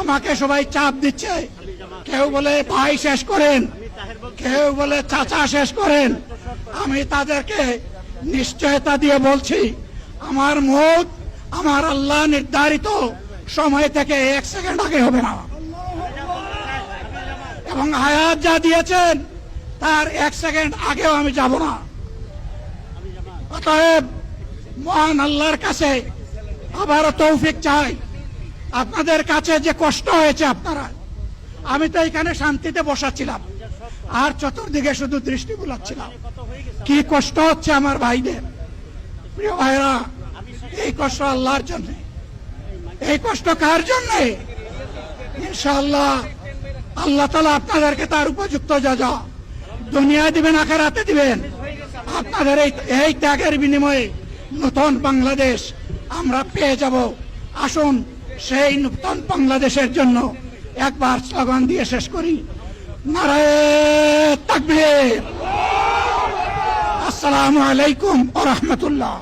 আমাকে সবাই চাপ দিচ্ছে, কেউ বলে ভাই শেষ করেন, কেউ বলে চাচা শেষ করেন। আমি তাদেরকে নিশ্চয়তা দিয়ে বলছি, আমার মত আমার আল্লাহ নির্ধারিত সময় থেকে 1 সেকেন্ড আগে হবে না, এবং হায়াত যা দিয়েছেন তার 1 সেকেন্ড আগেও আমি যাব না। অতএব মহান আল্লাহর কাছে আবারও তৌফিক চাই। আপনাদের কাছে যে কষ্ট হয়েছে, আপনারা, আমি তো এখানে শান্তিতে বসাচ্ছিলাম আর চতুর্দিকে শুধু দৃষ্টি বুলাচ্ছিলাম, কি কষ্ট হচ্ছে আমার ভাইদের। প্রিয় ভাইরা, এই কষ্ট আল্লাহর জন্য। এই কষ্ট কার জন্য? ইনশাআল্লাহ আল্লাহ তাআলা আপনাদেরকে তার উপযুক্ত যা দুনিয়ায় দিবেন, আখিরাতে দিবেন। আপনাদের এই ত্যাগের বিনিময়ে নতুন বাংলাদেশ আমরা পেয়ে যাব। আসুন সেই নতুন বাংলাদেশের জন্য একবার স্লোগান দিয়ে শেষ করি, নারায়ে তাকবীর। আসসালামু আলাইকুম ওয়া রাহমাতুল্লাহ।